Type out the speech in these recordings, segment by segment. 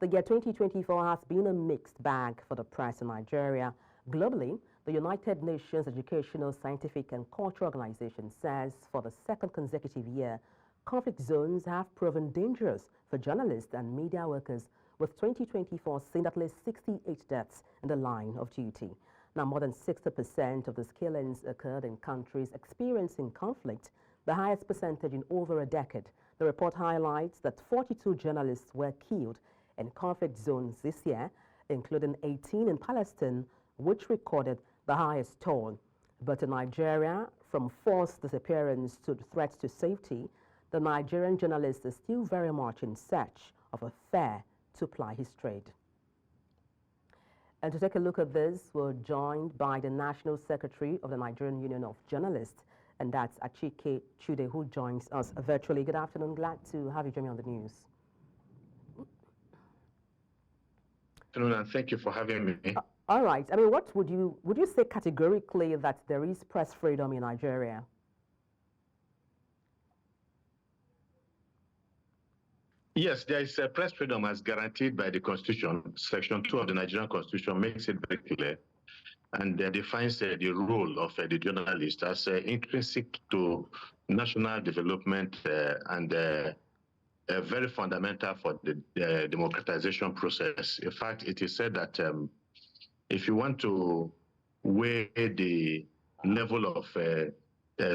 the year 2024 has been a mixed bag for the press in Nigeria. Globally, the United Nations Educational, Scientific and Cultural Organization says for the second consecutive year, conflict zones have proven dangerous for journalists and media workers, with 2024 seeing at least 68 deaths in the line of duty. Now, more than 60% of these killings occurred in countries experiencing conflict, the highest percentage in over a decade. The report highlights that 42 journalists were killed in conflict zones this year, including 18 in Palestine, which recorded the highest toll. But in Nigeria, from forced disappearance to threats to safety, the Nigerian journalist is still very much in search of a fare to ply his trade. And to take a look at this, we're joined by the National Secretary of the Nigerian Union of Journalists, and that's Achike Chude, who joins us virtually. Good afternoon. Glad to have you join me on the news. Good afternoon, and thank you for having me. All right. I mean, what would you say categorically that there is press freedom in Nigeria? Yes, there is press freedom as guaranteed by the Constitution. Section 2 of the Nigerian Constitution makes it very clear and defines the role of the journalist as intrinsic to national development and very fundamental for the democratization process. In fact, it is said that if you want to weigh the level of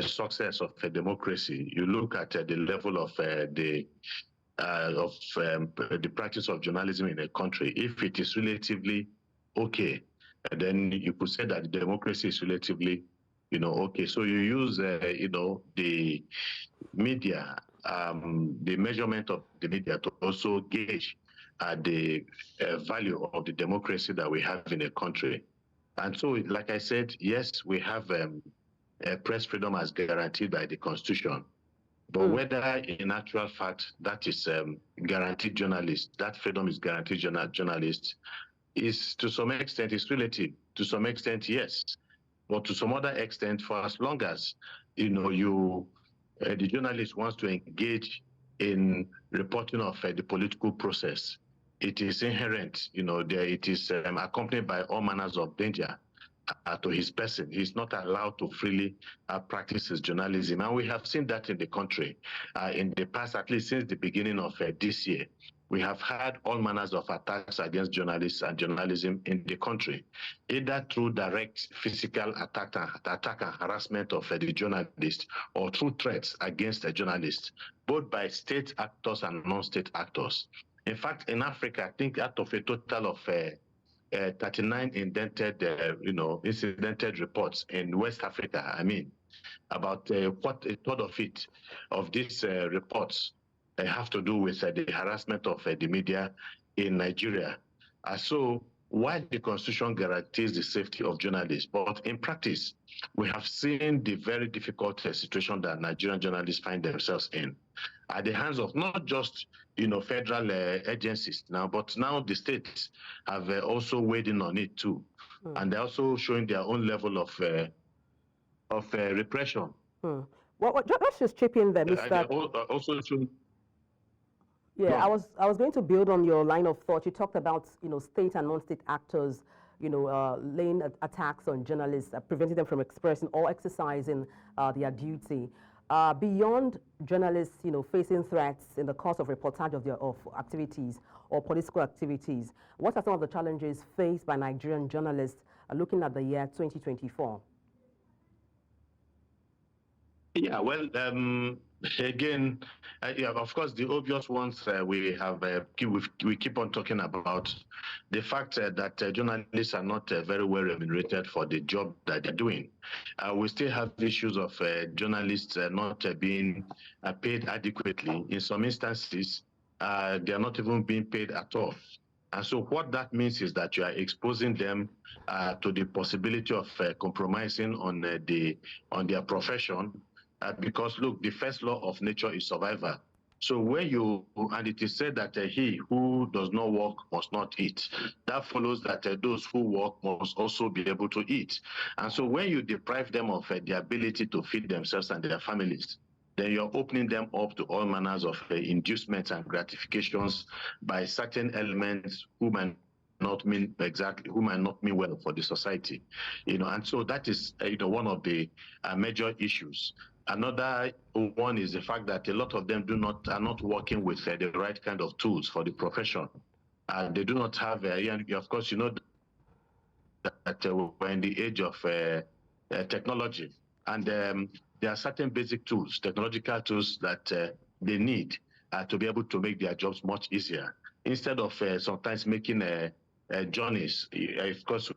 success of a democracy, you look at the level of the practice of journalism in a country. If it is relatively okay, then you could say that democracy is relatively, okay. So you use, the media, the measurement of the media to also gauge the value of the democracy that we have in a country. And so, like I said, yes, we have press freedom as guaranteed by the Constitution. But whether in actual fact that is guaranteed journalists, that freedom is guaranteed journalists, is to some extent is relative. To some extent, yes. But to some other extent, for as long as the journalist wants to engage in reporting of the political process, it is inherent, it is accompanied by all manners of danger to his person. He's not allowed to freely practice his journalism. And we have seen that in the country. In the past, at least since the beginning of this year, we have had all manners of attacks against journalists and journalism in the country, either through direct physical attack and harassment of the journalist, or through threats against a journalist, both by state actors and non-state actors. In fact, in Africa, I think out of a total of 39 incidented reports in West Africa, about a third of these reports have to do with the harassment of the media in Nigeria. So while the Constitution guarantees the safety of journalists, but in practice, we have seen the very difficult situation that Nigerian journalists find themselves in at the hands of not just federal agencies now, but now the states have also weighed in on it too, and they're also showing their own level of repression. Let's just chip in there, Mr. Also showing. Yeah, I was going to build on your line of thought. You talked about state and non-state actors, laying attacks on journalists, preventing them from expressing or exercising their duty. Beyond journalists, facing threats in the course of reportage of their activities or political activities, what are some of the challenges faced by Nigerian journalists looking at the year 2024? Yeah, well, again, of course, the obvious ones we keep on talking about the fact that journalists are not very well remunerated for the job that they're doing. We still have issues of journalists not being paid adequately. In some instances, they are not even being paid at all. And so what that means is that you are exposing them to the possibility of compromising on their profession. Because look, the first law of nature is survival. So and it is said that he who does not work must not eat. That follows that those who work must also be able to eat. And so when you deprive them of the ability to feed themselves and their families, then you're opening them up to all manners of inducements and gratifications by certain elements who might not mean well for the society, and so that is one of the major issues. Another one is the fact that a lot of them are not working with the right kind of tools for the profession. They do not have, of course, that we're in the age of technology, and there are certain basic tools, technological tools that they need to be able to make their jobs much easier. Instead of sometimes making journeys, of course,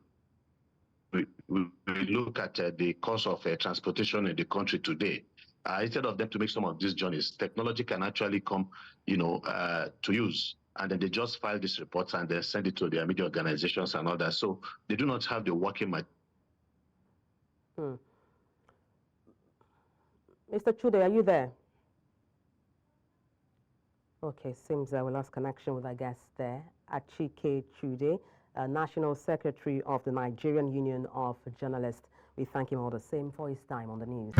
we look at the cost of transportation in the country today. Instead of them to make some of these journeys, technology can actually come, to use. And then they just file these reports and they send it to their media organizations and all that. So they do not have the working material. Mr. Chude, are you there? Okay, seems we lost connection with our guest there. Achike Chude, National Secretary of the Nigerian Union of Journalists. We thank him all the same for his time on the news.